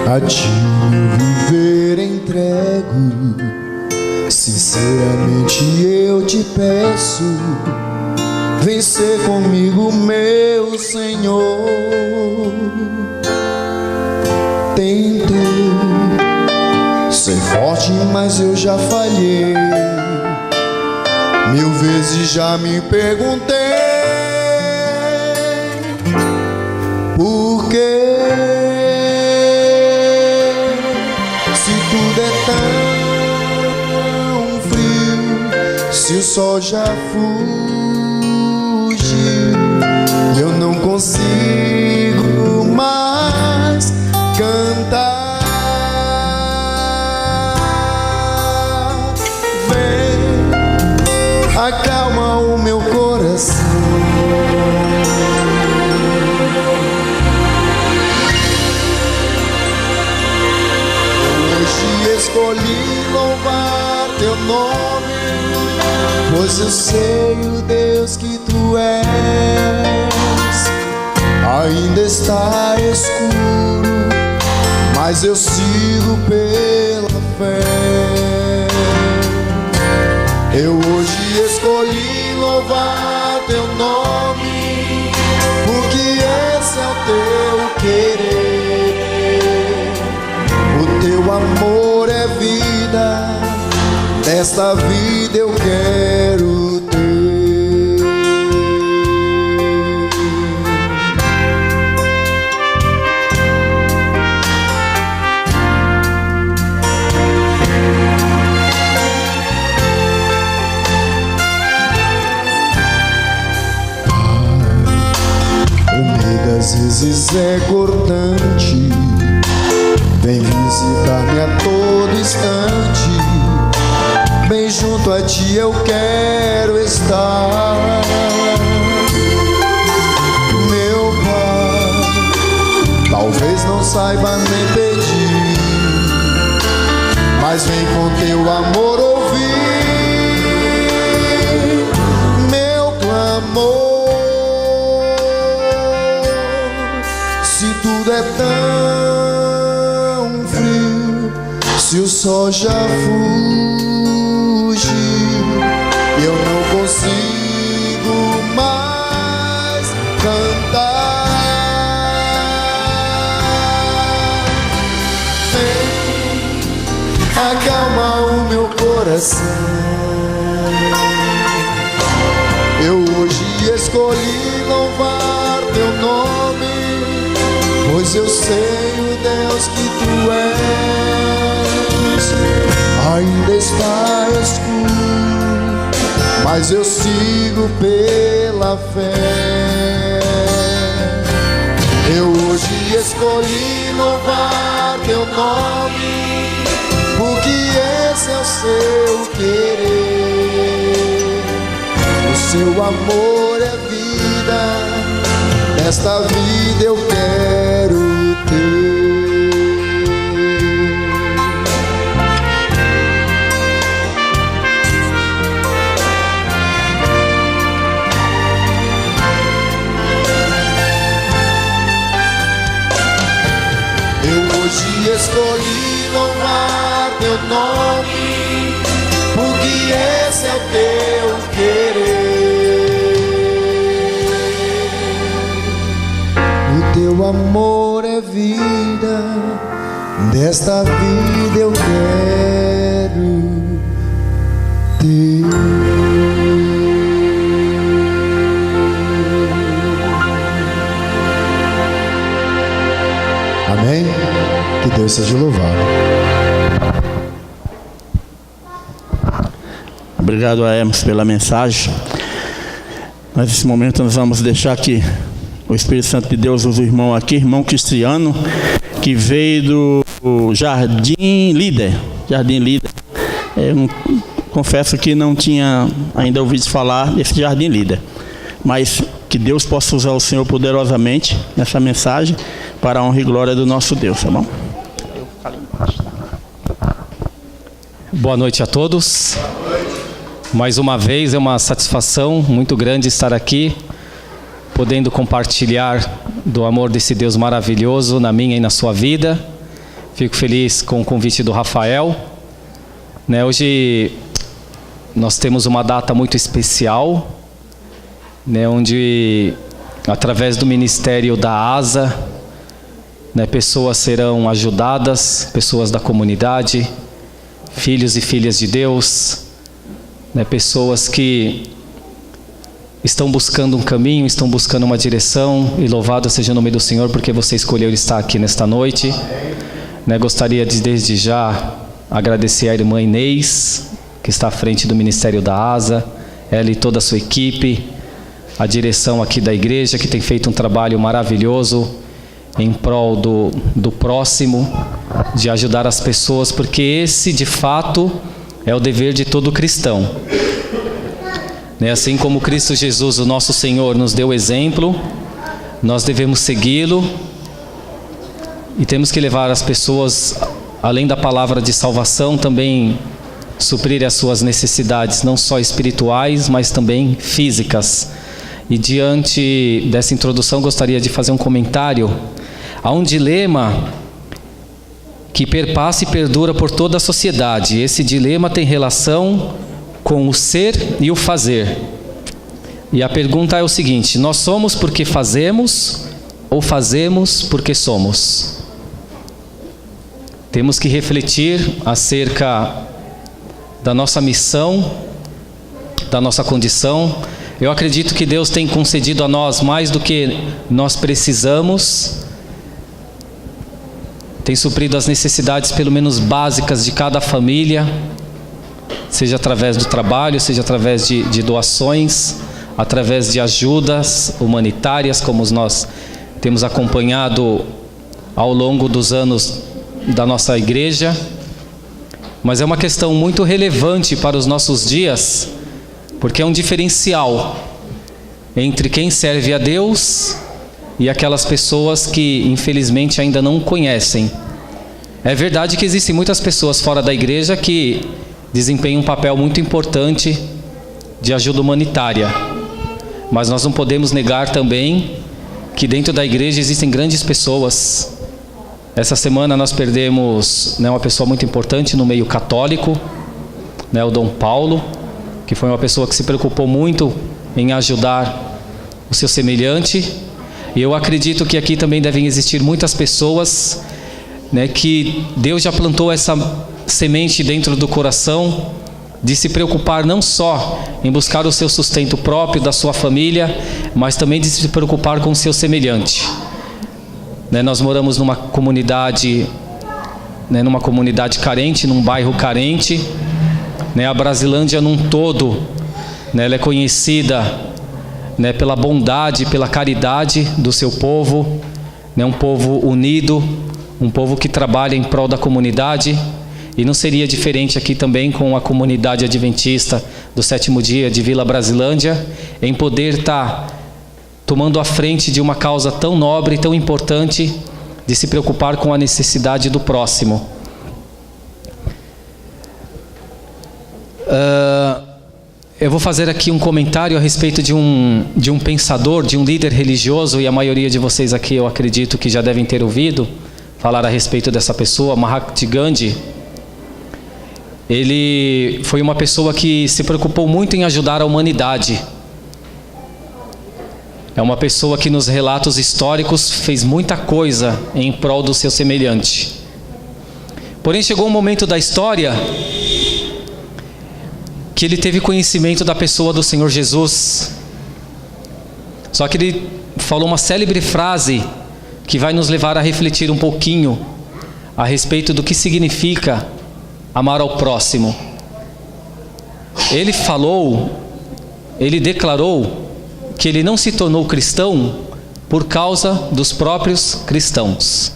A ti meu viver entrego, sinceramente eu te peço, vem ser comigo, meu Senhor. Tentei ser forte, mas eu já falhei. 1000 vezes já me perguntei por quê. Tudo é tão frio, se o sol já fugiu e eu não consigo mais cantar. Vem, acalma o meu coração. Escolhi louvar teu nome, pois eu sei o Deus que tu és. Ainda está escuro, mas eu sigo pela fé. Eu hoje escolhi louvar teu nome, porque esse é o teu querer. O teu amor é vida, desta vida eu quero ter. O medo às vezes é cortante, vem visitar-me a todo instante. Bem junto a ti eu quero estar. Meu Pai, talvez não saiba nem pedir, mas vem com teu amor ouvir meu clamor. Se tudo é tão frio, se o sol já fugiu, eu não consigo mais cantar. Vem, acalma o meu coração. Eu hoje escolhi louvar teu nome, pois eu sei o Deus que tu és. Ainda está escuro, mas eu sigo pela fé. Eu hoje escolhi louvar teu nome, porque esse é o seu querer. O seu amor é vida, desta vida eu quero ter. Hoje escolhi louvar teu nome, porque esse é o teu querer. O teu amor é vida, desta vida eu quero ter. Amém? Que Deus seja louvado. Obrigado a Hermes pela mensagem. Nesse momento nós vamos deixar que o Espírito Santo de Deus use o irmão aqui, irmão Cristiano, que veio do Jardim Líder. Jardim Líder. É um confesso que não tinha ainda ouvido falar desse Jardim Líder, mas que Deus possa usar o Senhor poderosamente nessa mensagem para a honra e glória do nosso Deus, tá bom? Boa noite a todos. Mais uma vez é uma satisfação muito grande estar aqui, podendo compartilhar do amor desse Deus maravilhoso na minha e na sua vida. Fico feliz com o convite do Rafael. Hoje nós temos uma data muito especial, onde através do ministério da ASA, pessoas serão ajudadas, pessoas da comunidade, filhos e filhas de Deus, pessoas que estão buscando um caminho, estão buscando uma direção, e louvado seja o nome do Senhor porque você escolheu estar aqui nesta noite. Gostaria de desde já agradecer a irmã Inês, que está à frente do Ministério da ASA, ela e toda a sua equipe, a direção aqui da igreja, que tem feito um trabalho maravilhoso em prol do próximo, de ajudar as pessoas, porque esse de fato é o dever de todo cristão. Assim como Cristo Jesus, o nosso Senhor, nos deu exemplo, nós devemos segui-lo e temos que levar as pessoas, além da palavra de salvação, também suprir as suas necessidades, não só espirituais, mas também físicas. E diante dessa introdução, gostaria de fazer um comentário. Há um dilema que perpassa e perdura por toda a sociedade. Esse dilema tem relação com o ser e o fazer. E a pergunta é o seguinte: nós somos porque fazemos ou fazemos porque somos? Temos que refletir acerca da nossa missão, da nossa condição. Eu acredito que Deus tem concedido a nós mais do que nós precisamos, tem suprido as necessidades pelo menos básicas de cada família, seja através do trabalho, seja através de doações, através de ajudas humanitárias, como nós temos acompanhado ao longo dos anos da nossa igreja. Mas é uma questão muito relevante para os nossos dias, porque é um diferencial entre quem serve a Deus e aquelas pessoas que infelizmente ainda não conhecem. É verdade que existem muitas pessoas fora da igreja que desempenham um papel muito importante de ajuda humanitária, mas nós não podemos negar também que dentro da igreja existem grandes pessoas. Essa semana nós perdemos uma pessoa muito importante no meio católico, o Dom Paulo, que foi uma pessoa que se preocupou muito em ajudar o seu semelhante. E eu acredito que aqui também devem existir muitas pessoas, que Deus já plantou essa semente dentro do coração, de se preocupar não só em buscar o seu sustento próprio, da sua família, mas também de se preocupar com o seu semelhante. Nós moramos numa comunidade carente, num bairro carente. A Brasilândia num todo, ela é conhecida pela bondade, pela caridade do seu povo, um povo unido, um povo que trabalha em prol da comunidade. E não seria diferente aqui também com a comunidade adventista do sétimo dia de Vila Brasilândia, em poder estar tomando a frente de uma causa tão nobre e tão importante, de se preocupar com a necessidade do próximo. Eu vou fazer aqui um comentário a respeito de um pensador, de um líder religioso, e a maioria de vocês aqui eu acredito que já devem ter ouvido falar a respeito dessa pessoa, Mahatma Gandhi. Ele foi uma pessoa que se preocupou muito em ajudar a humanidade. É uma pessoa que nos relatos históricos fez muita coisa em prol do seu semelhante. Porém chegou um momento da história que ele teve conhecimento da pessoa do Senhor Jesus. Só que ele falou uma célebre frase que vai nos levar a refletir um pouquinho a respeito do que significa amar ao próximo. Ele declarou que ele não se tornou cristão por causa dos próprios cristãos.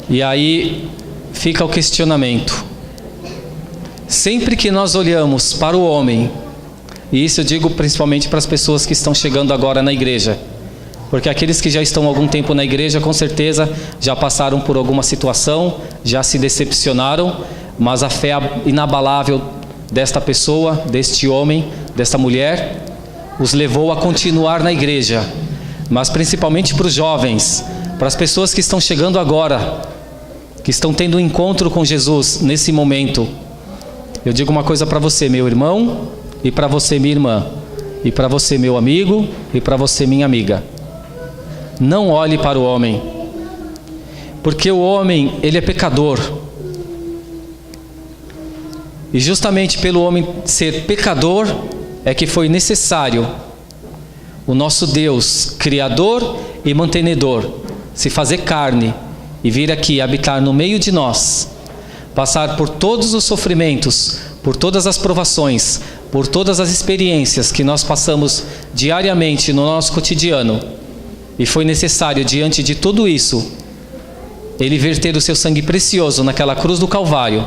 E aí fica o questionamento: Sempre que nós olhamos para o homem, e isso eu digo principalmente para as pessoas que estão chegando agora na igreja, porque aqueles que já estão há algum tempo na igreja, com certeza já passaram por alguma situação, já se decepcionaram, mas a fé inabalável desta pessoa, deste homem, desta mulher, os levou a continuar na igreja. Mas principalmente para os jovens, para as pessoas que estão chegando agora, que estão tendo um encontro com Jesus nesse momento, eu digo uma coisa para você, meu irmão, e para você, minha irmã, e para você, meu amigo, e para você, minha amiga. Não olhe para o homem, porque o homem, ele é pecador. E justamente pelo homem ser pecador, é que foi necessário o nosso Deus, Criador e mantenedor, se fazer carne e vir aqui habitar no meio de nós, passar por todos os sofrimentos, por todas as provações, por todas as experiências que nós passamos diariamente no nosso cotidiano. E foi necessário, diante de tudo isso, Ele verter o seu sangue precioso naquela cruz do Calvário,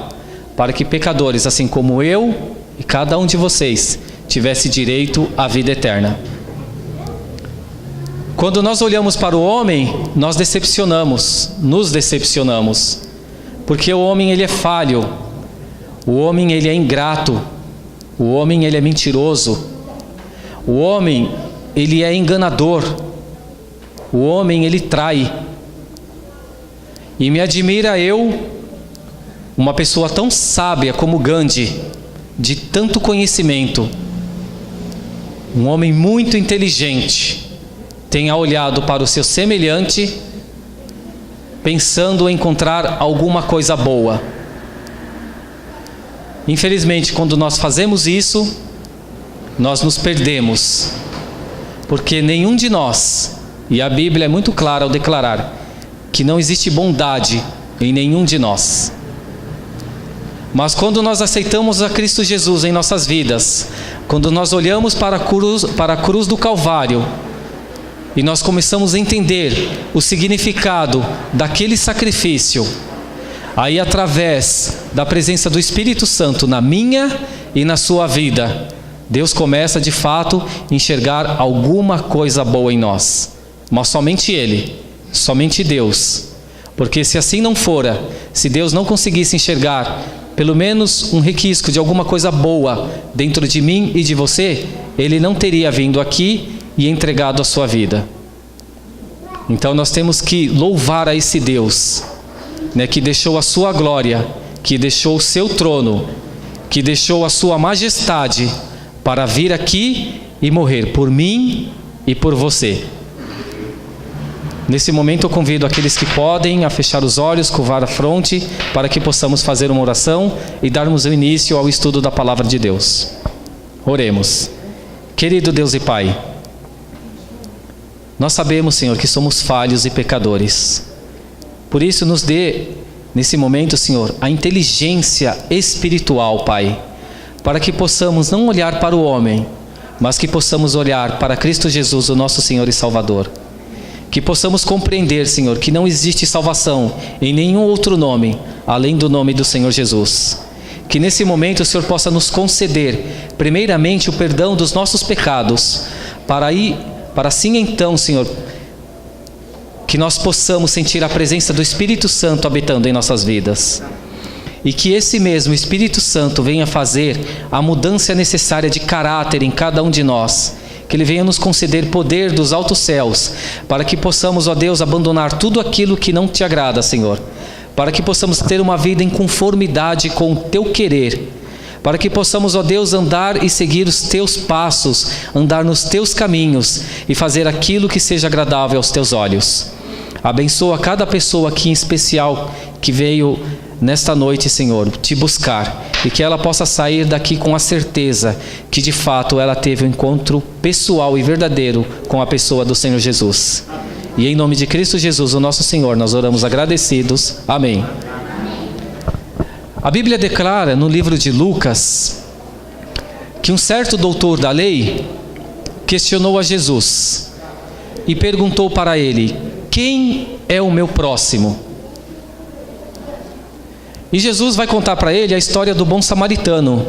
para que pecadores, assim como eu e cada um de vocês, tivesse direito à vida eterna. Quando nós olhamos para o homem, nós nos decepcionamos, porque o homem, ele é falho, o homem, ele é ingrato, o homem, ele é mentiroso, o homem, ele é enganador, o homem, ele trai. E me admira uma pessoa tão sábia como Gandhi, de tanto conhecimento, um homem muito inteligente, tenha olhado para o seu semelhante, pensando em encontrar alguma coisa boa. Infelizmente, quando nós fazemos isso, nós nos perdemos, porque nenhum de nós, e a Bíblia é muito clara ao declarar que não existe bondade em nenhum de nós. Mas quando nós aceitamos a Cristo Jesus em nossas vidas, quando nós olhamos para a cruz do Calvário, e nós começamos a entender o significado daquele sacrifício, aí através da presença do Espírito Santo na minha e na sua vida, Deus começa de fato a enxergar alguma coisa boa em nós. Mas somente Ele, somente Deus. Porque se assim não fora, se Deus não conseguisse enxergar pelo menos um requisito de alguma coisa boa dentro de mim e de você, Ele não teria vindo aqui e entregado a sua vida. Então nós temos que louvar a esse Deus, né, que deixou a sua glória, que deixou o seu trono, que deixou a sua majestade para vir aqui e morrer por mim e por você. Nesse momento eu convido aqueles que podem a fechar os olhos, curvar a fronte, para que possamos fazer uma oração e darmos o início ao estudo da Palavra de Deus. Oremos. Querido Deus e Pai, nós sabemos, Senhor, que somos falhos e pecadores. Por isso nos dê, nesse momento, Senhor, a inteligência espiritual, Pai, para que possamos não olhar para o homem, mas que possamos olhar para Cristo Jesus, o nosso Senhor e Salvador. Que possamos compreender, Senhor, que não existe salvação em nenhum outro nome, além do nome do Senhor Jesus. Que nesse momento o Senhor possa nos conceder, primeiramente, o perdão dos nossos pecados, para assim então, Senhor, que nós possamos sentir a presença do Espírito Santo habitando em nossas vidas. E que esse mesmo Espírito Santo venha fazer a mudança necessária de caráter em cada um de nós. Que Ele venha nos conceder poder dos altos céus, para que possamos, ó Deus, abandonar tudo aquilo que não te agrada, Senhor. Para que possamos ter uma vida em conformidade com o Teu querer. Para que possamos, ó Deus, andar e seguir os Teus passos, andar nos Teus caminhos e fazer aquilo que seja agradável aos Teus olhos. Abençoa cada pessoa aqui em especial que veio nesta noite, Senhor, te buscar, e que ela possa sair daqui com a certeza que de fato ela teve um encontro pessoal e verdadeiro com a pessoa do Senhor Jesus. E em nome de Cristo Jesus, o nosso Senhor, nós oramos agradecidos. Amém. A Bíblia declara no livro de Lucas que um certo doutor da lei questionou a Jesus e perguntou para ele: quem é o meu próximo? E Jesus vai contar para ele a história do bom samaritano.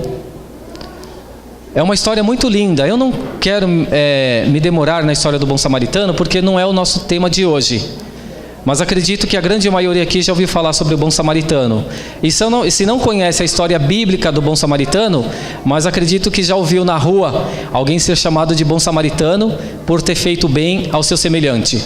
É uma história muito linda. Eu não quero me demorar na história do bom samaritano, porque não é o nosso tema de hoje. Mas acredito que a grande maioria aqui já ouviu falar sobre o bom samaritano. E se não conhece a história bíblica do bom samaritano, mas acredito que já ouviu na rua alguém ser chamado de bom samaritano por ter feito bem ao seu semelhante.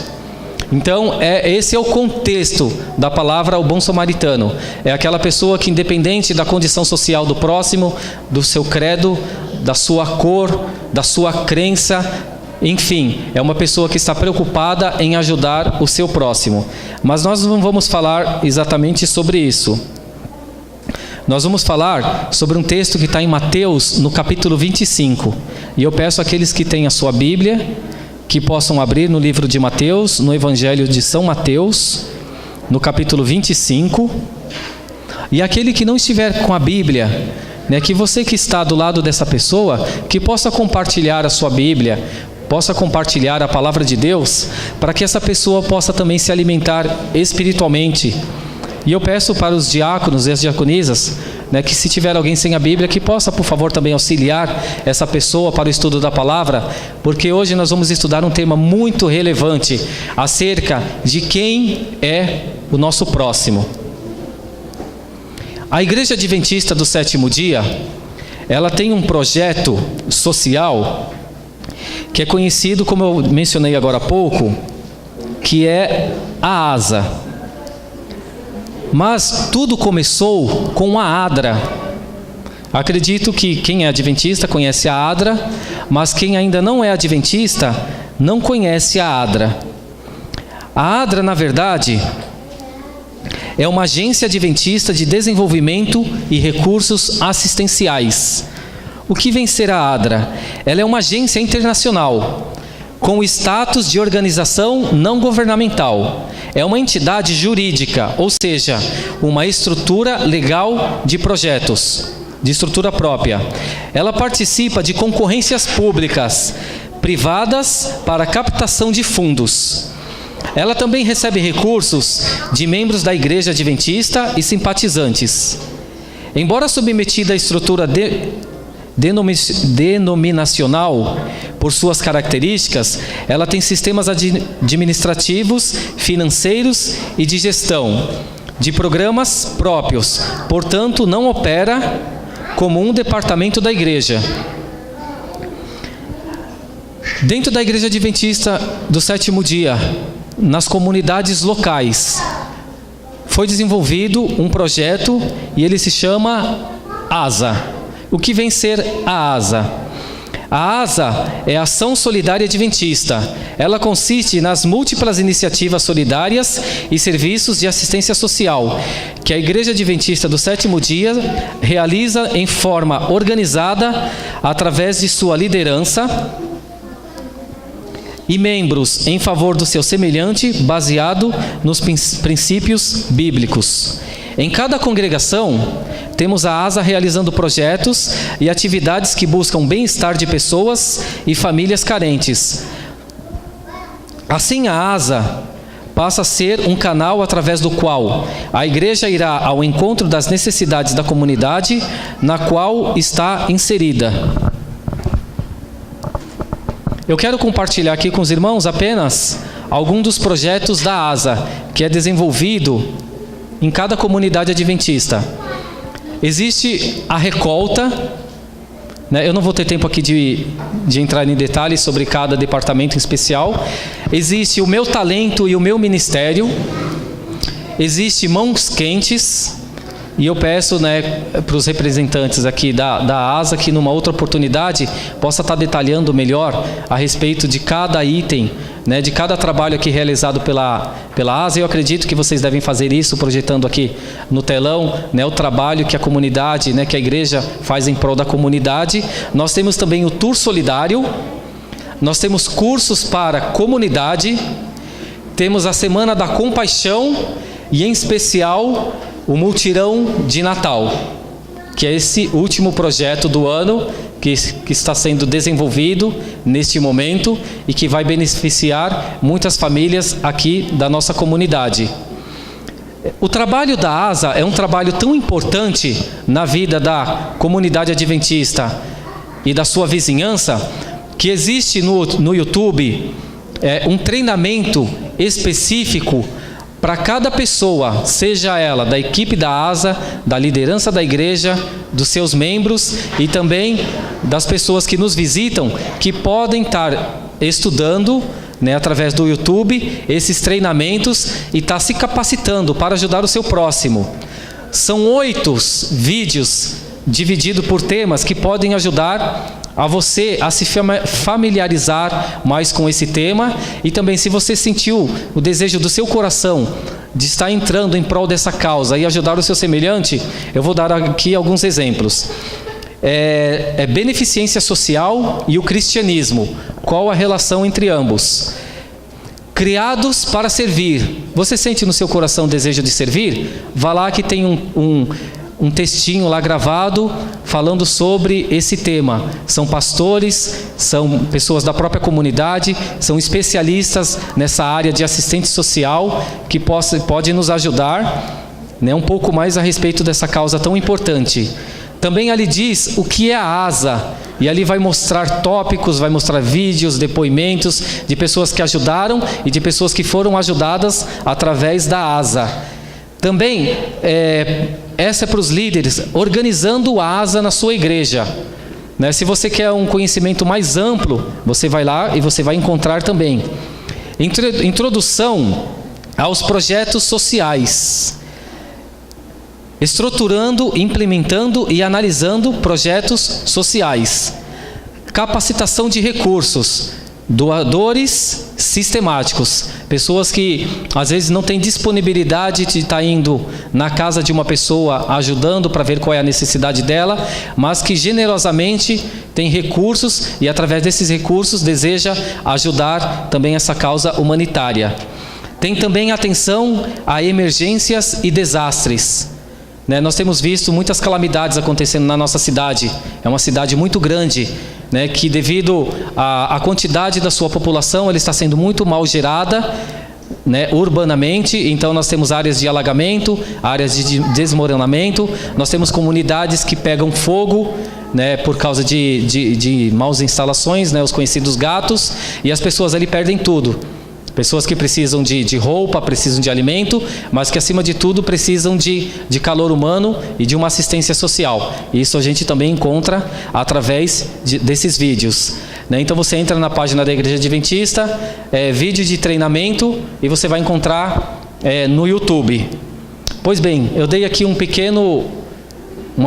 Então, esse é o contexto da palavra o bom samaritano. É aquela pessoa que, independente da condição social do próximo, do seu credo, da sua cor, da sua crença, enfim, é uma pessoa que está preocupada em ajudar o seu próximo. Mas nós não vamos falar exatamente sobre isso. Nós vamos falar sobre um texto que está em Mateus, no capítulo 25. E eu peço àqueles que têm a sua Bíblia, que possam abrir no livro de Mateus, no Evangelho de São Mateus, no capítulo 25. E aquele que não estiver com a Bíblia, que você que está do lado dessa pessoa, que possa compartilhar a sua Bíblia, possa compartilhar a palavra de Deus, para que essa pessoa possa também se alimentar espiritualmente. E eu peço para os diáconos e as diaconisas, que se tiver alguém sem a Bíblia, que possa, por favor, também auxiliar essa pessoa para o estudo da palavra, porque hoje nós vamos estudar um tema muito relevante acerca de quem é o nosso próximo. A Igreja Adventista do Sétimo Dia, ela tem um projeto social que é conhecido, como eu mencionei agora há pouco, que é a ASA. Mas tudo começou com a ADRA. Acredito que quem é adventista conhece a ADRA, mas quem ainda não é adventista não conhece a ADRA. A ADRA, na verdade, é uma agência adventista de desenvolvimento e recursos assistenciais. O que vem ser a ADRA? Ela é uma agência internacional com status de organização não governamental. É uma entidade jurídica, ou seja, uma estrutura legal de projetos, de estrutura própria. Ela participa de concorrências públicas, privadas, para captação de fundos. Ela também recebe recursos de membros da Igreja Adventista e simpatizantes. Embora submetida à estrutura denominacional, por suas características, ela tem sistemas administrativos, financeiros e de gestão de programas próprios, portanto não opera como um departamento da igreja. Dentro da Igreja Adventista do Sétimo Dia, nas comunidades locais, foi desenvolvido um projeto e ele se chama ASA. O que vem ser a ASA? A ASA é a Ação Solidária Adventista. Ela consiste nas múltiplas iniciativas solidárias e serviços de assistência social que a Igreja Adventista do Sétimo Dia realiza em forma organizada através de sua liderança e membros em favor do seu semelhante, baseado nos princípios bíblicos. Em cada congregação, temos a ASA realizando projetos e atividades que buscam o bem-estar de pessoas e famílias carentes. Assim, a ASA passa a ser um canal através do qual a igreja irá ao encontro das necessidades da comunidade na qual está inserida. Eu quero compartilhar aqui com os irmãos apenas alguns dos projetos da ASA, que é desenvolvido em cada comunidade adventista. Existe a recolta, eu não vou ter tempo aqui de entrar em detalhes sobre cada departamento em especial. Existe o meu talento e o meu ministério. Existe mãos quentes. E eu peço para os representantes aqui da ASA que numa outra oportunidade possa estar detalhando melhor a respeito de cada item, de cada trabalho aqui realizado pela ASA. Eu acredito que vocês devem fazer isso, projetando aqui no telão o trabalho que a comunidade, que a igreja faz em prol da comunidade. Nós temos também o Tour Solidário, nós temos cursos para comunidade, temos a Semana da Compaixão e, em especial, o Multirão de Natal, que é esse último projeto do ano que está sendo desenvolvido neste momento e que vai beneficiar muitas famílias aqui da nossa comunidade. O trabalho da ASA é um trabalho tão importante na vida da comunidade adventista e da sua vizinhança, que existe no YouTube um treinamento específico para cada pessoa, seja ela da equipe da ASA, da liderança da igreja, dos seus membros e também das pessoas que nos visitam, que podem estar estudando, através do YouTube, esses treinamentos e estar se capacitando para ajudar o seu próximo. São 8 vídeos divididos por temas que podem ajudar a você a se familiarizar mais com esse tema, e também, se você sentiu o desejo do seu coração de estar entrando em prol dessa causa e ajudar o seu semelhante, eu vou dar aqui alguns exemplos. Beneficência social e o cristianismo. Qual a relação entre ambos? Criados para servir. Você sente no seu coração o desejo de servir? Vá lá que tem um textinho lá gravado falando sobre esse tema. São pastores, são pessoas da própria comunidade, são especialistas nessa área de assistente social que pode nos ajudar, um pouco mais a respeito dessa causa tão importante. Também ali diz o que é a ASA, e ali vai mostrar tópicos, vai mostrar vídeos, depoimentos de pessoas que ajudaram e de pessoas que foram ajudadas através da ASA. Também, essa é para os líderes, organizando a ASA na sua igreja. Se você quer um conhecimento mais amplo, você vai lá e você vai encontrar também. Introdução aos projetos sociais. Estruturando, implementando e analisando projetos sociais. Capacitação de recursos. Doadores sistemáticos. Pessoas que às vezes não têm disponibilidade de estar indo na casa de uma pessoa ajudando para ver qual é a necessidade dela, mas que generosamente tem recursos e através desses recursos deseja ajudar também essa causa humanitária. Tem também atenção a emergências e desastres. Nós temos visto muitas calamidades acontecendo na nossa cidade. É uma cidade muito grande, que devido à quantidade da sua população, ela está sendo muito mal gerada, urbanamente. Então nós temos áreas de alagamento, áreas de desmoronamento, nós temos comunidades que pegam fogo, por causa de maus instalações, os conhecidos gatos, e as pessoas ali perdem tudo. Pessoas que precisam de roupa, precisam de alimento, mas que acima de tudo precisam de calor humano e de uma assistência social. Isso a gente também encontra através desses vídeos. Então você entra na página da Igreja Adventista, vídeo de treinamento, e você vai encontrar no YouTube. Pois bem, eu dei aqui uma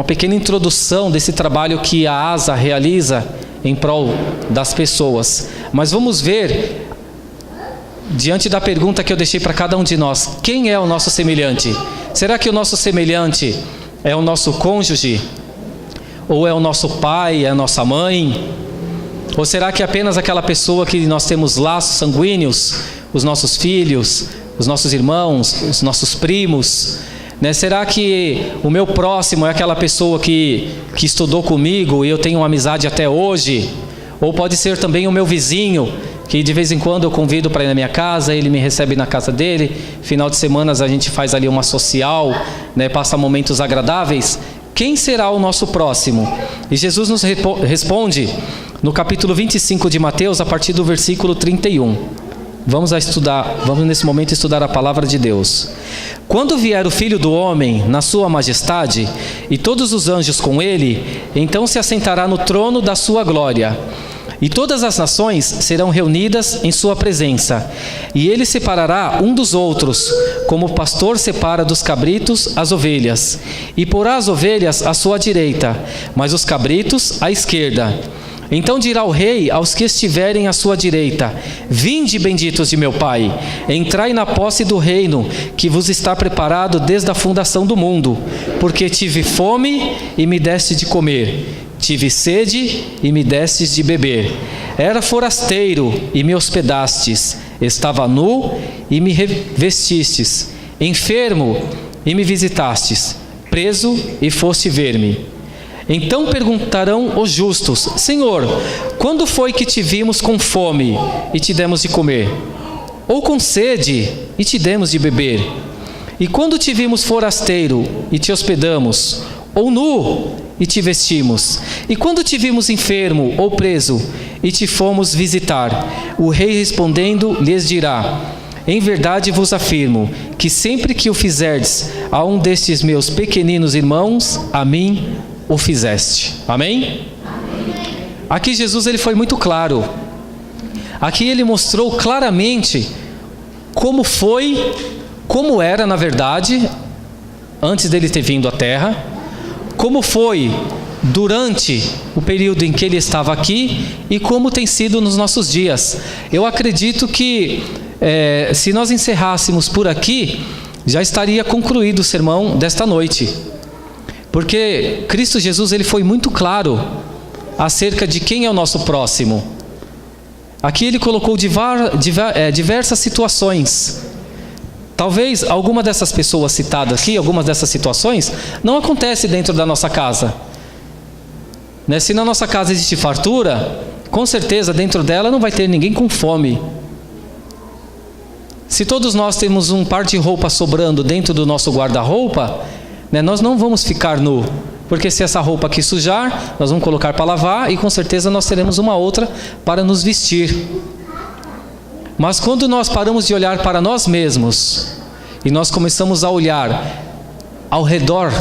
pequena introdução desse trabalho que a ASA realiza em prol das pessoas. Mas vamos ver, diante da pergunta que eu deixei para cada um de nós, quem é o nosso semelhante? Será que o nosso semelhante é o nosso cônjuge? Ou é o nosso pai, é a nossa mãe? Ou será que é apenas aquela pessoa que nós temos laços sanguíneos? Os nossos filhos, os nossos irmãos, os nossos primos? Será que o meu próximo é aquela pessoa que estudou comigo e eu tenho uma amizade até hoje? Ou pode ser também o meu vizinho, que de vez em quando eu convido para ir na minha casa, ele me recebe na casa dele, final de semanas a gente faz ali uma social, passa momentos agradáveis. Quem será o nosso próximo? E Jesus nos responde no capítulo 25 de Mateus, a partir do versículo 31. Vamos nesse momento estudar a palavra de Deus. Quando vier o Filho do Homem na sua majestade, e todos os anjos com ele, então se assentará no trono da sua glória. E todas as nações serão reunidas em sua presença, e ele separará um dos outros, como o pastor separa dos cabritos as ovelhas, e porá as ovelhas à sua direita, mas os cabritos à esquerda. Então dirá o rei aos que estiverem à sua direita: vinde, benditos de meu Pai, entrai na posse do reino que vos está preparado desde a fundação do mundo, porque tive fome e me deste de comer, tive sede e me destes de beber, era forasteiro e me hospedastes, estava nu e me revestistes, enfermo e me visitastes, preso e foste ver-me. Então perguntarão os justos: Senhor, quando foi que te vimos com fome e te demos de comer? Ou com sede e te demos de beber? E quando te vimos forasteiro e te hospedamos, ou nu e te vestimos? E quando te vimos enfermo ou preso e te fomos visitar? O rei respondendo lhes dirá: em verdade vos afirmo que sempre que o fizerdes a um destes meus pequeninos irmãos, a mim o fizeste. Amém? Aqui Jesus ele foi muito claro. Aqui ele mostrou claramente como era na verdade, antes dele ter vindo à terra, como foi durante o período em que ele estava aqui e como tem sido nos nossos dias. Eu acredito que se nós encerrássemos por aqui, já estaria concluído o sermão desta noite. Porque Cristo Jesus ele foi muito claro acerca de quem é o nosso próximo. Aqui ele colocou diversas situações. Talvez alguma dessas pessoas citadas aqui, algumas dessas situações, não acontece dentro da nossa casa. Se na nossa casa existe fartura, com certeza dentro dela não vai ter ninguém com fome. Se todos nós temos um par de roupa sobrando dentro do nosso guarda-roupa, nós não vamos ficar nu. Porque se essa roupa aqui sujar, nós vamos colocar para lavar e com certeza nós teremos uma outra para nos vestir. Mas quando nós paramos de olhar para nós mesmos e nós começamos a olhar ao redor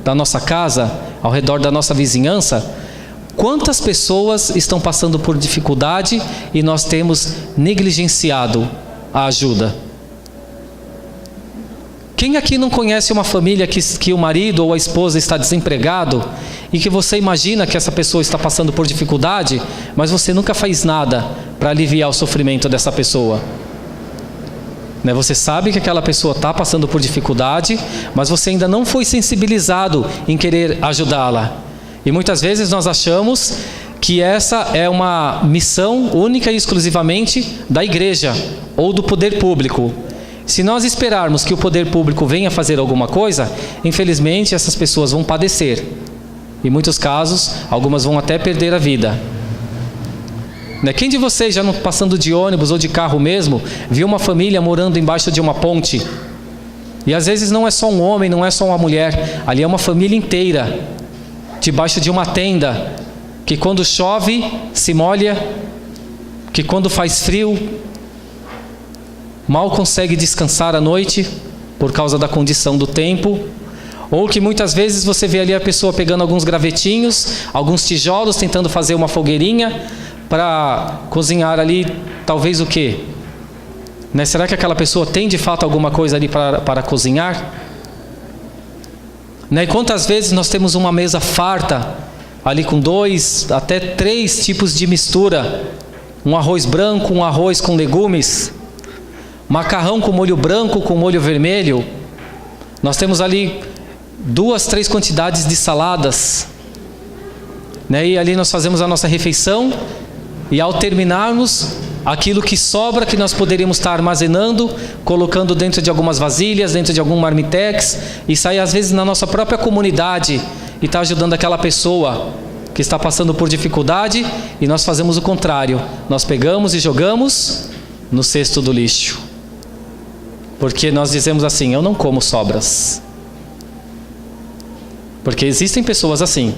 da nossa casa, ao redor da nossa vizinhança, quantas pessoas estão passando por dificuldade e nós temos negligenciado a ajuda? Quem aqui não conhece uma família que o marido ou a esposa está desempregado e que você imagina que essa pessoa está passando por dificuldade, mas você nunca faz nada para aliviar o sofrimento dessa pessoa? Você sabe que aquela pessoa está passando por dificuldade, mas você ainda não foi sensibilizado em querer ajudá-la. E muitas vezes nós achamos que essa é uma missão única e exclusivamente da igreja ou do poder público. Se nós esperarmos que o poder público venha fazer alguma coisa, infelizmente essas pessoas vão padecer. Em muitos casos, algumas vão até perder a vida. Quem de vocês, já passando de ônibus ou de carro mesmo, viu uma família morando embaixo de uma ponte? E às vezes não é só um homem, não é só uma mulher, ali é uma família inteira, debaixo de uma tenda, que quando chove se molha, que quando faz frio mal consegue descansar à noite por causa da condição do tempo, ou que muitas vezes você vê ali a pessoa pegando alguns gravetinhos, alguns tijolos, tentando fazer uma fogueirinha para cozinhar ali, talvez o quê? Será que aquela pessoa tem de fato alguma coisa ali para cozinhar? E quantas vezes nós temos uma mesa farta, ali com 2 até 3 tipos de mistura, um arroz branco, um arroz com legumes, macarrão com molho branco, com molho vermelho. Nós temos ali 2, 3 quantidades de saladas. E ali nós fazemos a nossa refeição. E ao terminarmos, aquilo que sobra, que nós poderíamos estar armazenando, colocando dentro de algumas vasilhas, dentro de algum marmitex, e sair às vezes na nossa própria comunidade e estar ajudando aquela pessoa que está passando por dificuldade, e nós fazemos o contrário. Nós pegamos e jogamos no cesto do lixo. Porque nós dizemos assim: eu não como sobras. Porque existem pessoas assim,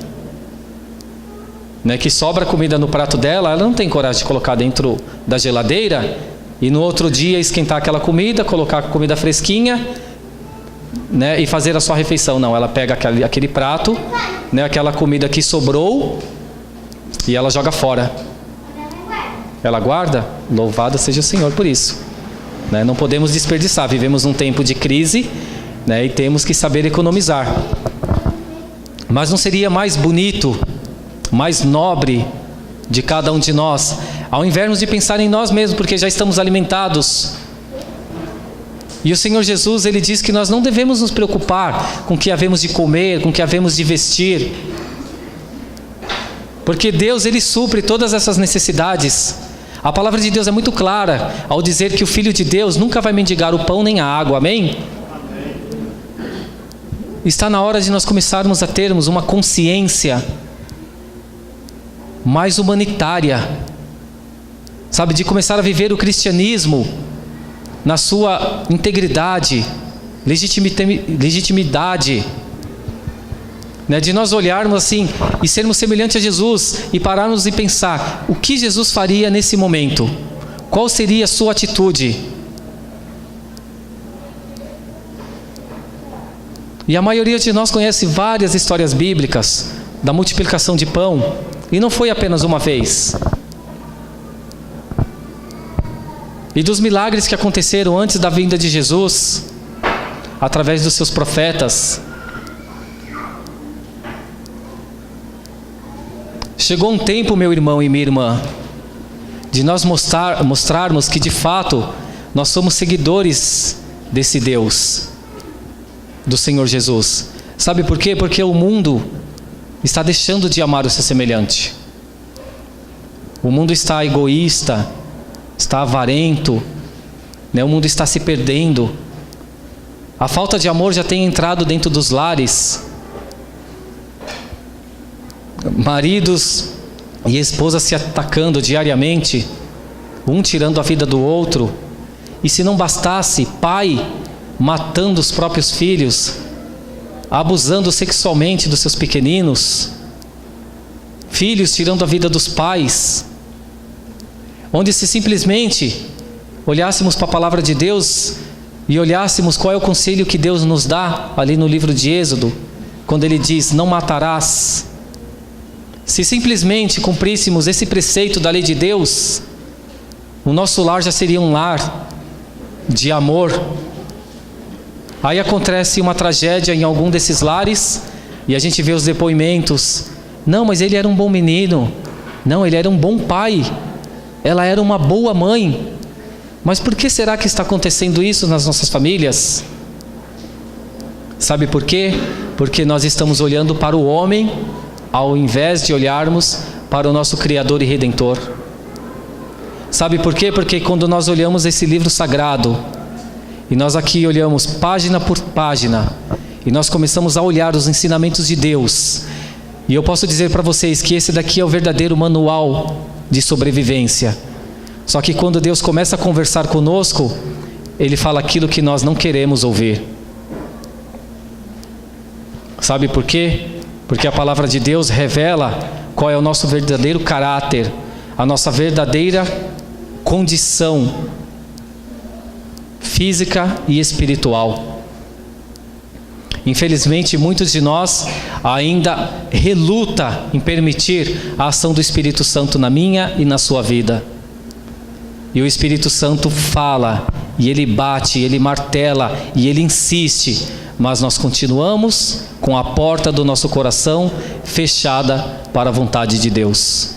que sobra comida no prato dela, ela não tem coragem de colocar dentro da geladeira e no outro dia esquentar aquela comida, colocar a comida fresquinha, e fazer a sua refeição. Não, ela pega aquele prato, aquela comida que sobrou, e ela joga fora. Ela guarda? Louvado seja o Senhor por isso. Não podemos desperdiçar. Vivemos um tempo de crise, e temos que saber economizar. Mas não seria mais bonito, mais nobre de cada um de nós, ao invés de pensar em nós mesmos, porque já estamos alimentados? E o Senhor Jesus, Ele diz que nós não devemos nos preocupar com o que havemos de comer, com o que havemos de vestir, porque Deus, Ele supre todas essas necessidades. A palavra de Deus é muito clara ao dizer que o Filho de Deus nunca vai mendigar o pão nem a água. Amém? Está na hora de nós começarmos a termos uma consciência mais humanitária, de começar a viver o cristianismo na sua integridade, legitimidade, né, de nós olharmos assim e sermos semelhantes a Jesus e pararmos e pensar: o que Jesus faria nesse momento? Qual seria a sua atitude? E a maioria de nós conhece várias histórias bíblicas da multiplicação de pão, e não foi apenas uma vez. E dos milagres que aconteceram antes da vinda de Jesus, através dos seus profetas. Chegou um tempo, meu irmão e minha irmã, de nós mostrarmos que de fato nós somos seguidores desse Deus, do Senhor Jesus. Sabe por quê? Porque o mundo está deixando de amar o seu semelhante. O mundo está egoísta, está avarento, né? O mundo está se perdendo. A falta de amor já tem entrado dentro dos lares. Maridos e esposas se atacando diariamente, um tirando a vida do outro. E se não bastasse, pai matando os próprios filhos, abusando sexualmente dos seus pequeninos, filhos tirando a vida dos pais. Onde se simplesmente olhássemos para a palavra de Deus e olhássemos qual é o conselho que Deus nos dá ali no livro de Êxodo, quando Ele diz: não matarás. Se simplesmente cumpríssemos esse preceito da lei de Deus, o nosso lar já seria um lar de amor. Aí acontece uma tragédia em algum desses lares e a gente vê os depoimentos: não, mas ele era um bom menino, não, ele era um bom pai, ela era uma boa mãe. Mas por que será que está acontecendo isso nas nossas famílias? Sabe por quê? Porque nós estamos olhando para o homem ao invés de olharmos para o nosso Criador e Redentor. Sabe por quê? Porque quando nós olhamos esse livro sagrado, e nós aqui olhamos página por página, e nós começamos a olhar os ensinamentos de Deus, e eu posso dizer para vocês que esse daqui é o verdadeiro manual de sobrevivência. Só que quando Deus começa a conversar conosco, Ele fala aquilo que nós não queremos ouvir. Sabe por quê? Porque a palavra de Deus revela qual é o nosso verdadeiro caráter, a nossa verdadeira condição física e espiritual. Infelizmente, muitos de nós ainda relutam em permitir a ação do Espírito Santo na minha e na sua vida. E o Espírito Santo fala, e ele bate, ele martela, e ele insiste, mas nós continuamos com a porta do nosso coração fechada para a vontade de Deus.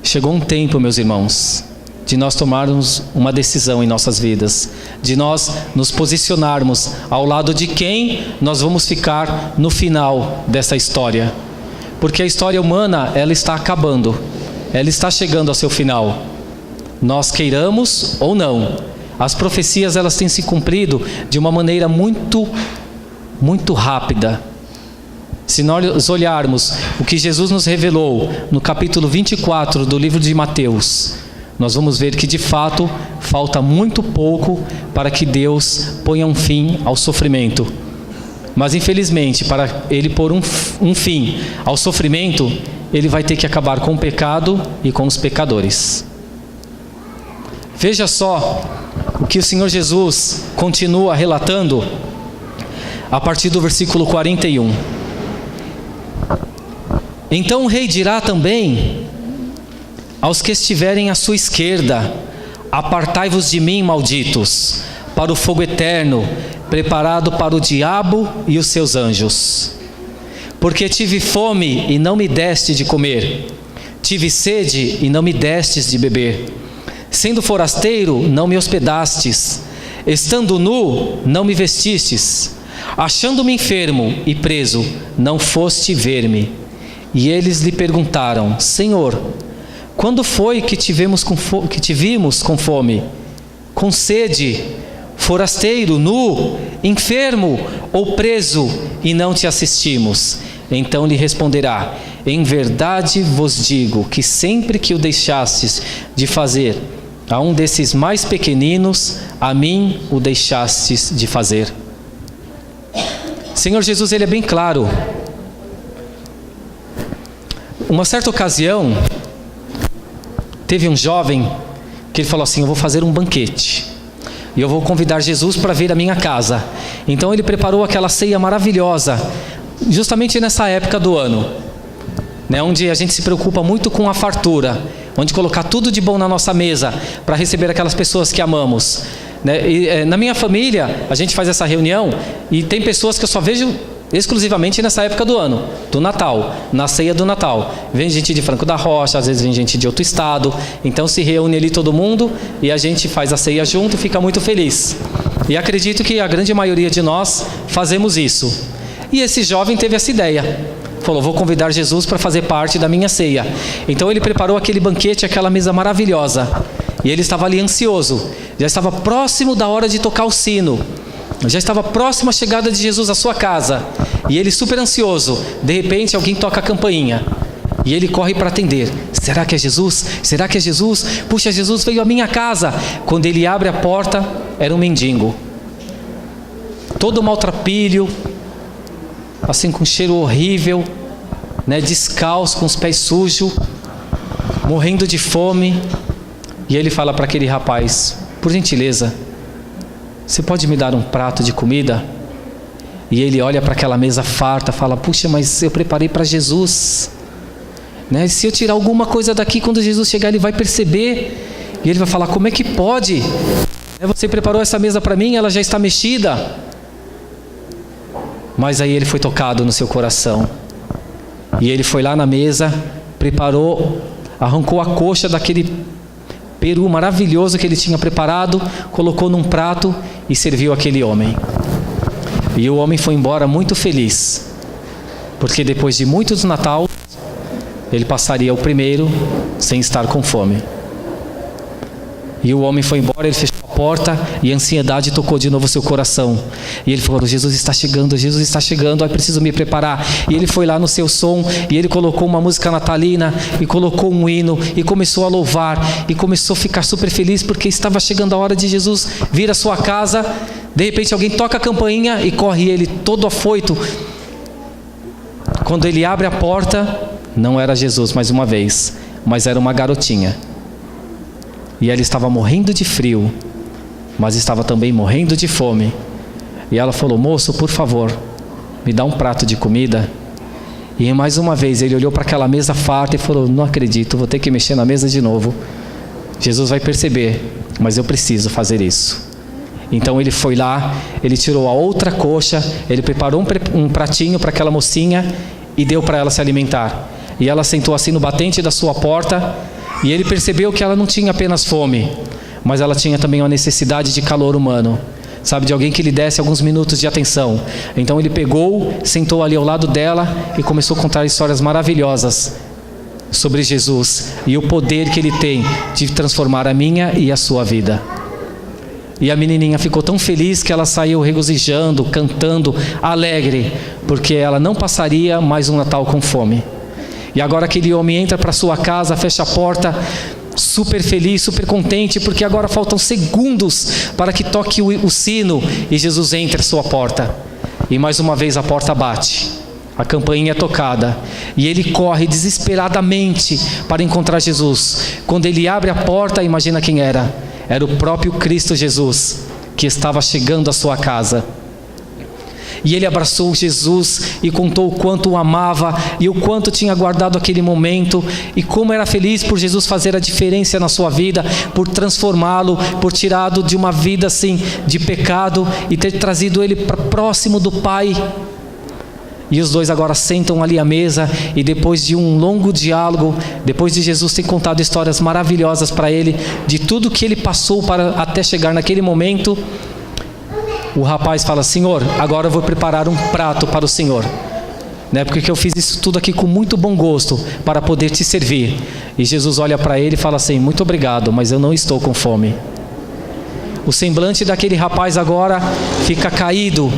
Chegou um tempo, meus irmãos, de nós tomarmos uma decisão em nossas vidas, de nós nos posicionarmos ao lado de quem nós vamos ficar no final dessa história. Porque a história humana, ela está acabando, ela está chegando ao seu final. Nós queiramos ou não. As profecias, elas têm se cumprido de uma maneira muito rápida. Se nós olharmos o que Jesus nos revelou no capítulo 24 do livro de Mateus, nós vamos ver que de fato falta muito pouco para que Deus ponha um fim ao sofrimento. Mas infelizmente, para Ele pôr um fim ao sofrimento, Ele vai ter que acabar com o pecado e com os pecadores. Veja só o que o Senhor Jesus continua relatando a partir do versículo 41. Então o rei dirá também aos que estiverem à sua esquerda: apartai-vos de mim, malditos, para o fogo eterno, preparado para o diabo e os seus anjos. Porque tive fome e não me deste de comer, tive sede e não me destes de beber, sendo forasteiro, não me hospedastes, estando nu, não me vestistes, achando-me enfermo e preso, não foste ver-me. E eles lhe perguntaram: Senhor, quando foi que te vimos com fome, com sede, forasteiro, nu, enfermo ou preso, e não te assistimos? Então lhe responderá: em verdade vos digo que sempre que o deixastes de fazer a um desses mais pequeninos, a mim o deixastes de fazer. Senhor Jesus, Ele é bem claro. Uma certa ocasião, teve um jovem que ele falou assim: eu vou fazer um banquete e eu vou convidar Jesus para vir à minha casa. Então ele preparou aquela ceia maravilhosa, justamente nessa época do ano, né, onde a gente se preocupa muito com a fartura, onde colocar tudo de bom na nossa mesa para receber aquelas pessoas que amamos, né? E, na minha família a gente faz essa reunião e tem pessoas que eu só vejo exclusivamente nessa época do ano, do Natal, na ceia do Natal. Vem gente de Franco da Rocha, às vezes vem gente de outro estado, então se reúne ali todo mundo e a gente faz a ceia junto, fica muito feliz. E acredito que a grande maioria de nós fazemos isso. E esse jovem teve essa ideia, falou: vou convidar Jesus para fazer parte da minha ceia. Então ele preparou aquele banquete, aquela mesa maravilhosa, e ele estava ali ansioso, já estava próximo da hora de tocar o sino, já estava próximo a chegada de Jesus à sua casa, e ele super ansioso. De repente alguém toca a campainha e ele corre para atender. Será que é Jesus? Será que é Jesus? Puxa, Jesus veio à minha casa. Quando ele abre a porta, era um mendigo, todo maltrapilho, assim com um cheiro horrível, né, descalço, com os pés sujos, morrendo de fome. E ele fala para aquele rapaz: por gentileza, você pode me dar um prato de comida? E ele olha para aquela mesa farta, fala: puxa, mas eu preparei para Jesus, né? Se eu tirar alguma coisa daqui, quando Jesus chegar ele vai perceber, e ele vai falar: como é que pode? Você preparou essa mesa para mim, ela já está mexida. Mas aí ele foi tocado no seu coração, e ele foi lá na mesa, preparou, arrancou a coxa daquele peru maravilhoso que ele tinha preparado, colocou num prato e serviu aquele homem. E o homem foi embora muito feliz, porque depois de muitos Natal, ele passaria o primeiro sem estar com fome. E o homem foi embora, ele fechou a porta e a ansiedade tocou de novo o seu coração. E ele falou: Jesus está chegando, eu preciso me preparar. E ele foi lá no seu som e ele colocou uma música natalina e colocou um hino e começou a louvar e começou a ficar super feliz, porque estava chegando a hora de Jesus vir à sua casa. De repente alguém toca a campainha e corre ele todo afoito. Quando ele abre a porta, não era Jesus mais uma vez, mas era uma garotinha. E ela estava morrendo de frio, mas estava também morrendo de fome. E ela falou: moço, por favor, me dá um prato de comida. E mais uma vez ele olhou para aquela mesa farta e falou: não acredito, vou ter que mexer na mesa de novo. Jesus vai perceber, mas eu preciso fazer isso. Então ele foi lá, ele tirou a outra coxa, ele preparou um pratinho para aquela mocinha e deu para ela se alimentar. E ela sentou assim no batente da sua porta, e ele percebeu que ela não tinha apenas fome, mas ela tinha também uma necessidade de calor humano, sabe, de alguém que lhe desse alguns minutos de atenção. Então ele pegou, sentou ali ao lado dela e começou a contar histórias maravilhosas sobre Jesus e o poder que ele tem de transformar a minha e a sua vida. E a menininha ficou tão feliz que ela saiu regozijando, cantando, alegre, porque ela não passaria mais um Natal com fome. E agora aquele homem entra para sua casa, fecha a porta, super feliz, super contente, porque agora faltam segundos para que toque o sino e Jesus entre à sua porta. E mais uma vez a porta bate, a campainha é tocada, e ele corre desesperadamente para encontrar Jesus. Quando ele abre a porta, imagina quem era? Era o próprio Cristo Jesus, que estava chegando à sua casa. E ele abraçou Jesus e contou o quanto o amava e o quanto tinha guardado aquele momento e como era feliz por Jesus fazer a diferença na sua vida, por transformá-lo, por tirá-lo de uma vida assim de pecado e ter trazido ele para próximo do Pai. E os dois agora sentam ali à mesa e depois de um longo diálogo, depois de Jesus ter contado histórias maravilhosas para ele, de tudo que ele passou para até chegar naquele momento, o rapaz fala: Senhor, agora eu vou preparar um prato para o Senhor, né? Porque eu fiz isso tudo aqui com muito bom gosto para poder te servir. E Jesus olha para ele e fala assim: muito obrigado, mas eu não estou com fome. O semblante daquele rapaz agora fica caído,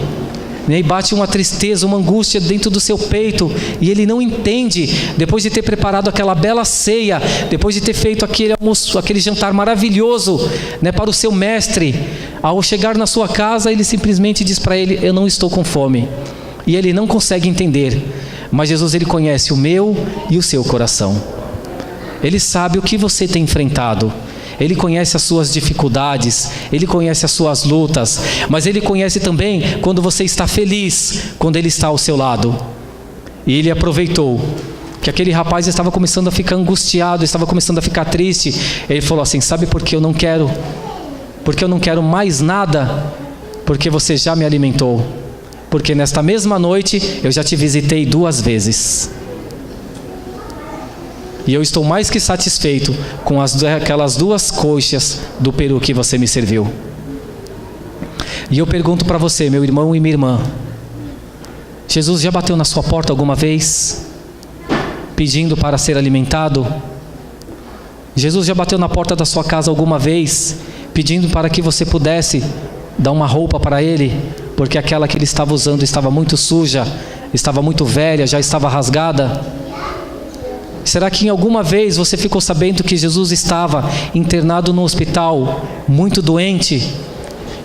E bate uma tristeza, uma angústia dentro do seu peito, e ele não entende, depois de ter preparado aquela bela ceia, depois de ter feito aquele almoço, aquele jantar maravilhoso, né, para o seu mestre, ao chegar na sua casa, ele simplesmente diz para ele: eu não estou com fome. E ele não consegue entender, mas Jesus, ele conhece o meu e o seu coração. Ele sabe o que você tem enfrentado. Ele conhece as suas dificuldades, Ele conhece as suas lutas, mas Ele conhece também quando você está feliz, quando Ele está ao seu lado. E Ele aproveitou que aquele rapaz estava começando a ficar angustiado, estava começando a ficar triste. Ele falou assim: sabe por que eu não quero? Porque eu não quero mais nada, porque você já me alimentou. Porque nesta mesma noite eu já te visitei 2 vezes. E eu estou mais que satisfeito com aquelas 2 coxas do peru que você me serviu. E eu pergunto para você, meu irmão e minha irmã: Jesus já bateu na sua porta alguma vez, pedindo para ser alimentado? Jesus já bateu na porta da sua casa alguma vez, pedindo para que você pudesse dar uma roupa para Ele, porque aquela que Ele estava usando estava muito suja, estava muito velha, já estava rasgada? Será que em alguma vez você ficou sabendo que Jesus estava internado no hospital, muito doente,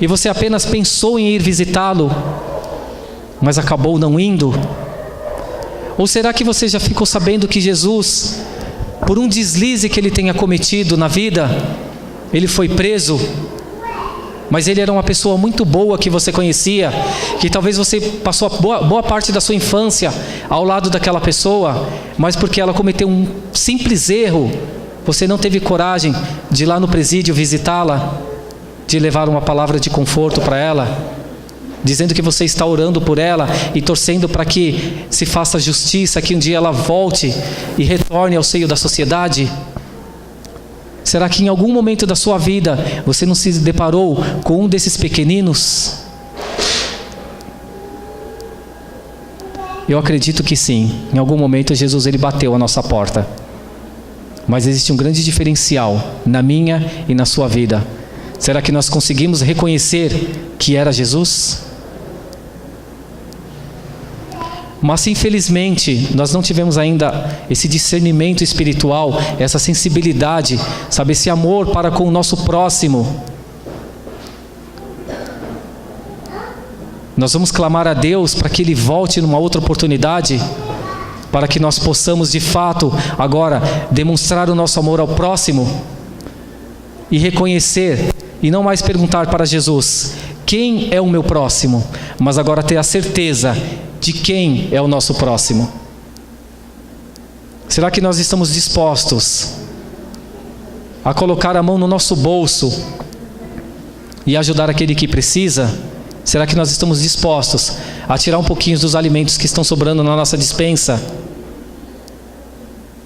e você apenas pensou em ir visitá-lo, mas acabou não indo? Ou será que você já ficou sabendo que Jesus, por um deslize que ele tenha cometido na vida, ele foi preso, mas ele era uma pessoa muito boa que você conhecia, que talvez você passou a boa parte da sua infância ao lado daquela pessoa, mas porque ela cometeu um simples erro, você não teve coragem de ir lá no presídio visitá-la, de levar uma palavra de conforto para ela, dizendo que você está orando por ela e torcendo para que se faça justiça, que um dia ela volte e retorne ao seio da sociedade? Será que em algum momento da sua vida você não se deparou com um desses pequeninos? Eu acredito que sim. Em algum momento Jesus, ele bateu a nossa porta. Mas existe um grande diferencial na minha e na sua vida. Será que nós conseguimos reconhecer que era Jesus? Mas infelizmente nós não tivemos ainda esse discernimento espiritual, essa sensibilidade, sabe, esse amor para com o nosso próximo. Nós vamos clamar a Deus para que Ele volte numa outra oportunidade, para que nós possamos de fato agora demonstrar o nosso amor ao próximo e reconhecer, e não mais perguntar para Jesus: quem é o meu próximo? Mas agora ter a certeza de quem é o nosso próximo. Será que nós estamos dispostos a colocar a mão no nosso bolso e ajudar aquele que precisa? Será que nós estamos dispostos a tirar um pouquinho dos alimentos que estão sobrando na nossa despensa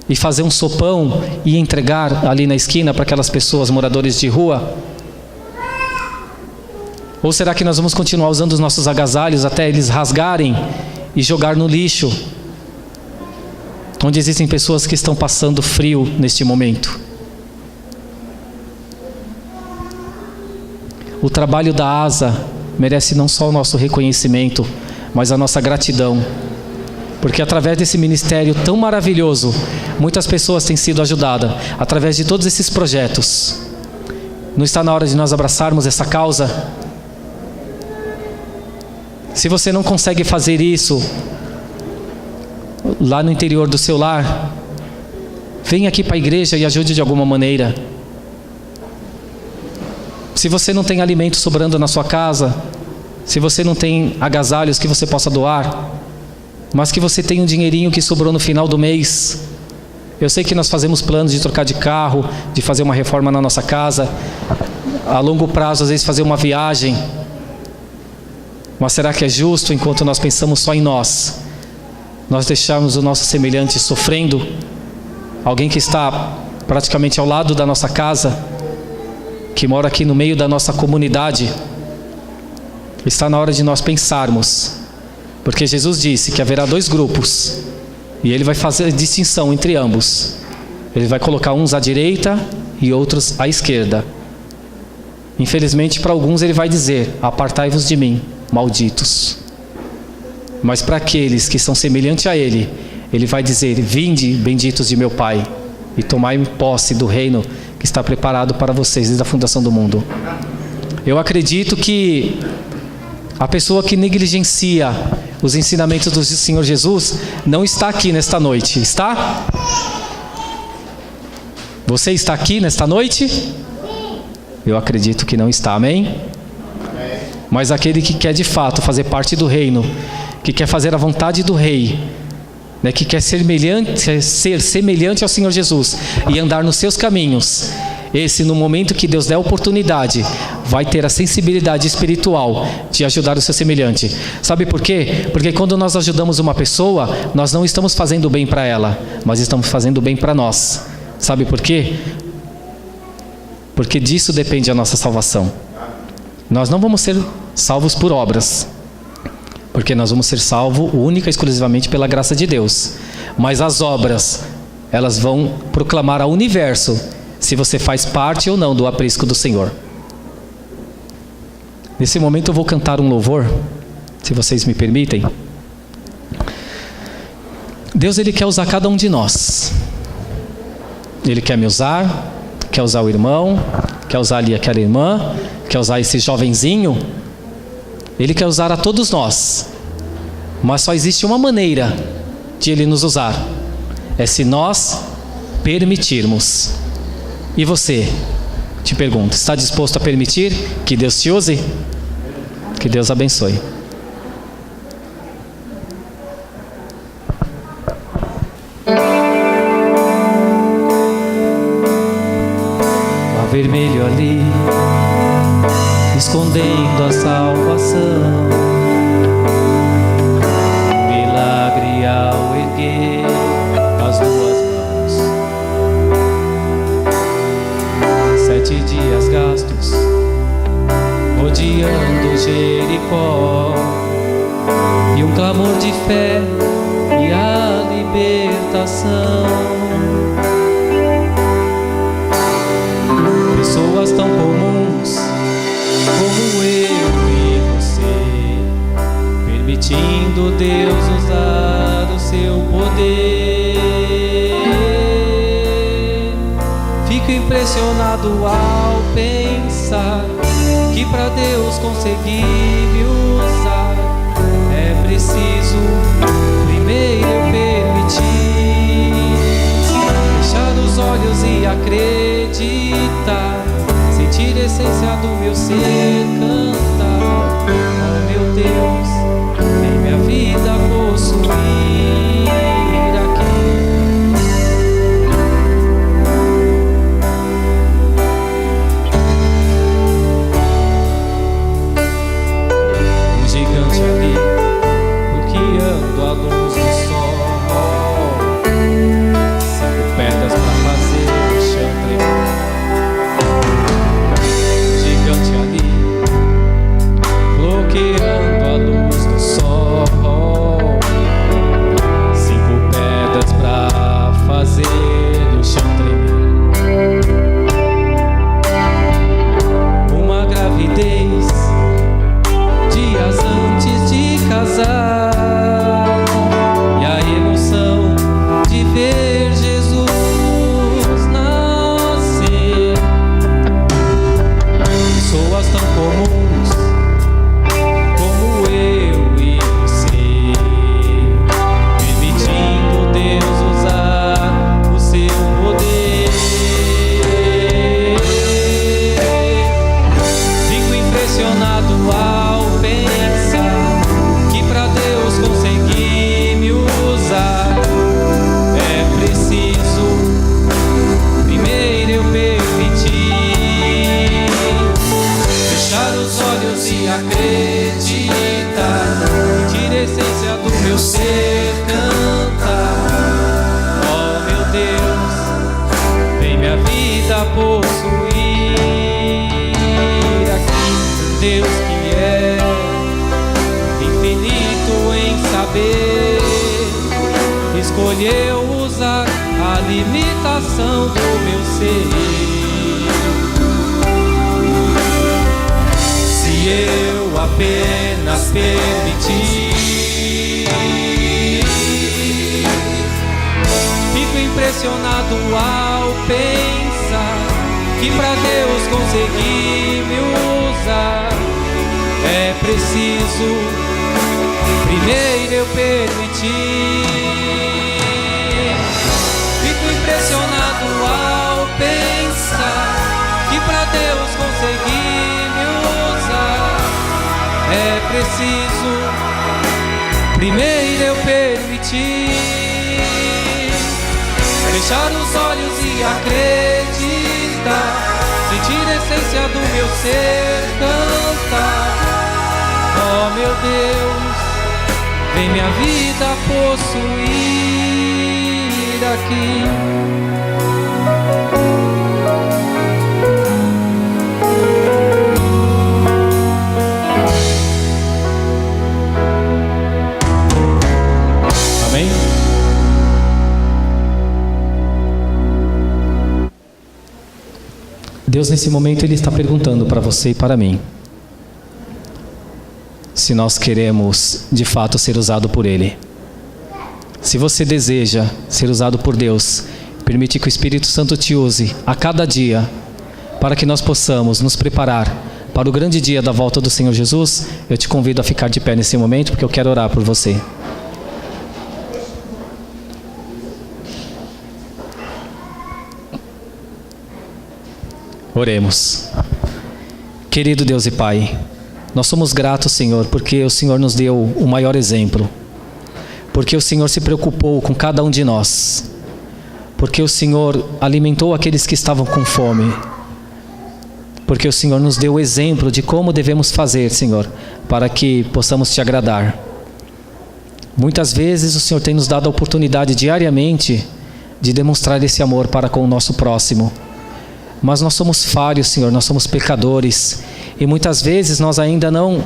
e fazer um sopão e entregar ali na esquina para aquelas pessoas, moradores de rua? Ou será que nós vamos continuar usando os nossos agasalhos até eles rasgarem e jogar no lixo, onde existem pessoas que estão passando frio neste momento? O trabalho da ASA merece não só o nosso reconhecimento, mas a nossa gratidão, porque através desse ministério tão maravilhoso, muitas pessoas têm sido ajudadas, através de todos esses projetos. Não está na hora de nós abraçarmos essa causa? Se você não consegue fazer isso lá no interior do seu lar, venha aqui para a igreja e ajude de alguma maneira. Se você não tem alimento sobrando na sua casa, se você não tem agasalhos que você possa doar, mas que você tem um dinheirinho que sobrou no final do mês. Eu sei que nós fazemos planos de trocar de carro, de fazer uma reforma na nossa casa, a longo prazo às vezes fazer uma viagem. Mas será que é justo, enquanto nós pensamos só em nós deixarmos o nosso semelhante sofrendo? Alguém que está praticamente ao lado da nossa casa, que mora aqui no meio da nossa comunidade. Está na hora de nós pensarmos, porque Jesus disse que haverá 2 grupos, e Ele vai fazer distinção entre ambos. Ele vai colocar uns à direita e outros à esquerda. Infelizmente, para alguns Ele vai dizer: apartai-vos de mim, malditos. Mas para aqueles que são semelhantes a Ele, Ele vai dizer: vinde, benditos de meu Pai, e tomai posse do reino que está preparado para vocês desde a fundação do mundo. Eu acredito que a pessoa que negligencia os ensinamentos do Senhor Jesus não está aqui nesta noite. Está? Você está aqui nesta noite? Eu acredito que não está, amém? Mas aquele que quer de fato fazer parte do reino, que quer fazer a vontade do Rei, né, que quer ser semelhante ao Senhor Jesus e andar nos seus caminhos, esse, no momento que Deus der a oportunidade, vai ter a sensibilidade espiritual de ajudar o seu semelhante. Sabe por quê? Porque quando nós ajudamos uma pessoa, nós não estamos fazendo bem para ela, mas estamos fazendo bem para nós. Sabe por quê? Porque disso depende a nossa salvação. Nós não vamos ser salvos por obras, porque nós vamos ser salvos única e exclusivamente pela graça de Deus. Mas as obras, elas vão proclamar ao universo se você faz parte ou não do aprisco do Senhor. Nesse momento eu vou cantar um louvor, se vocês me permitem. Deus, Ele quer usar cada um de nós. Ele quer me usar, quer usar o irmão, quer usar ali aquela irmã, quer usar esse jovenzinho. Ele quer usar a todos nós. Mas só existe uma maneira de Ele nos usar. É se nós permitirmos. E você, te pergunto, está disposto a permitir que Deus te use? Que Deus abençoe. Mar vermelho ali, escondendo a salvação. Milagre ao erguer as duas mãos. 7 dias gastos rodeando Jericó, e um clamor de fé e a libertação. Pessoas tão comuns como eu e você, permitindo Deus usar o seu poder. Fico impressionado ao pensar que para Deus conseguir me usar é preciso primeiro eu permitir, fechar os olhos e acreditar, sentir a essência do meu ser, cantar: oh meu Deus, em minha vida possuir aqui. Um gigante ali, bloqueando a luz do sol, 5 pedras para fazer o chão tremer. Gigante ali, bloqueando a luz do sol, 5 pedras para fazer o chão tremer. Uma gravidez dias antes de casar, e a emoção de ver Jesus nascer. Pessoas tão comuns como eu e você, permitindo Deus usar o seu poder. Fico impressionado ao pensar que para Deus conseguir me usar é preciso primeiro eu permitir, fechar os olhos e acreditar, sentir a essência do meu ser, cantar: oh meu Deus, vem minha vida possuir aqui. Deus que é infinito em saber, escolheu usar a limitação do meu ser. Se eu apenas permitir, impressionado ao pensar que pra Deus conseguir me usar é preciso primeiro eu permitir. Fico impressionado ao pensar que pra Deus conseguir me usar é preciso primeiro eu permitir. Fechar os olhos e acreditar, sentir a essência do meu ser cantar. Oh meu Deus, vem minha vida possuir aqui. Amém? Deus nesse momento Ele está perguntando para você e para mim se nós queremos de fato ser usado por Ele. Se você deseja ser usado por Deus, permite que o Espírito Santo te use a cada dia para que nós possamos nos preparar para o grande dia da volta do Senhor Jesus. Eu te convido a ficar de pé nesse momento porque eu quero orar por você. Oremos. Querido Deus e Pai, nós somos gratos, Senhor, porque o Senhor nos deu o maior exemplo, porque o Senhor se preocupou com cada um de nós, porque o Senhor alimentou aqueles que estavam com fome, porque o Senhor nos deu o exemplo de como devemos fazer, Senhor, para que possamos te agradar. Muitas vezes o Senhor tem nos dado a oportunidade diariamente de demonstrar esse amor para com o nosso próximo. Mas nós somos falhos, Senhor, nós somos pecadores. E muitas vezes nós ainda não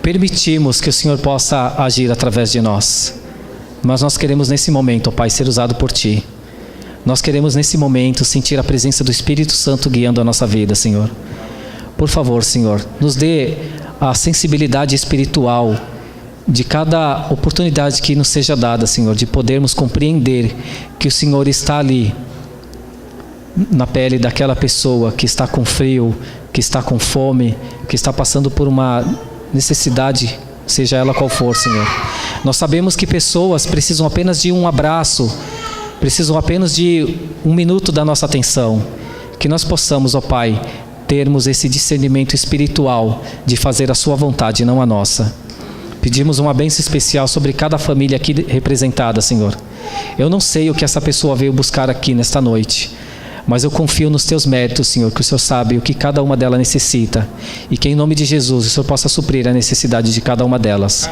permitimos que o Senhor possa agir através de nós. Mas nós queremos nesse momento, ó Pai, ser usado por Ti. Nós queremos nesse momento sentir a presença do Espírito Santo guiando a nossa vida, Senhor. Por favor, Senhor, nos dê a sensibilidade espiritual de cada oportunidade que nos seja dada, Senhor, de podermos compreender que o Senhor está ali, na pele daquela pessoa que está com frio, que está com fome, que está passando por uma necessidade, seja ela qual for, Senhor. Nós sabemos que pessoas precisam apenas de um abraço, precisam apenas de um minuto da nossa atenção. Que nós possamos, ó Pai, termos esse discernimento espiritual de fazer a Sua vontade, não a nossa. Pedimos uma bênção especial sobre cada família aqui representada, Senhor. Eu não sei o que essa pessoa veio buscar aqui nesta noite, mas eu confio nos Teus méritos, Senhor, que o Senhor sabe o que cada uma delas necessita. E que em nome de Jesus o Senhor possa suprir a necessidade de cada uma delas.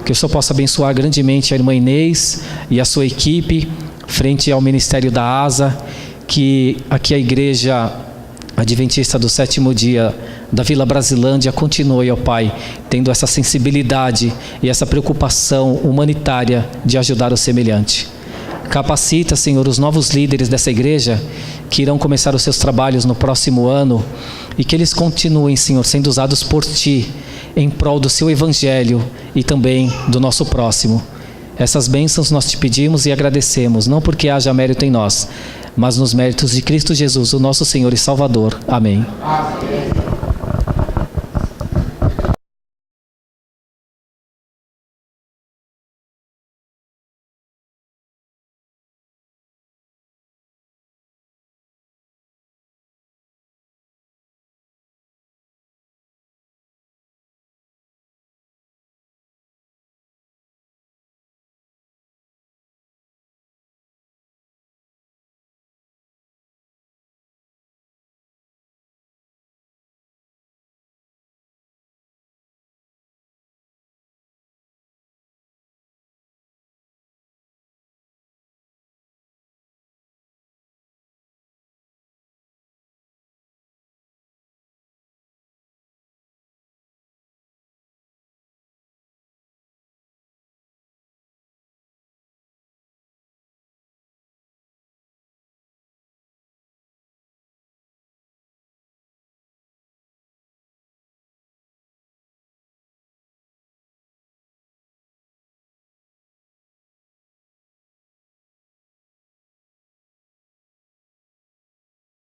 Que o Senhor possa abençoar grandemente a irmã Inês e a sua equipe, frente ao ministério da ASA. Que aqui a igreja adventista do 7º dia da Vila Brasilândia continue, ó Pai, tendo essa sensibilidade e essa preocupação humanitária de ajudar o semelhante. Capacita, Senhor, os novos líderes dessa igreja que irão começar os seus trabalhos no próximo ano e que eles continuem, Senhor, sendo usados por Ti em prol do Seu Evangelho e também do nosso próximo. Essas bênçãos nós Te pedimos e agradecemos, não porque haja mérito em nós, mas nos méritos de Cristo Jesus, o nosso Senhor e Salvador. Amém. Amém.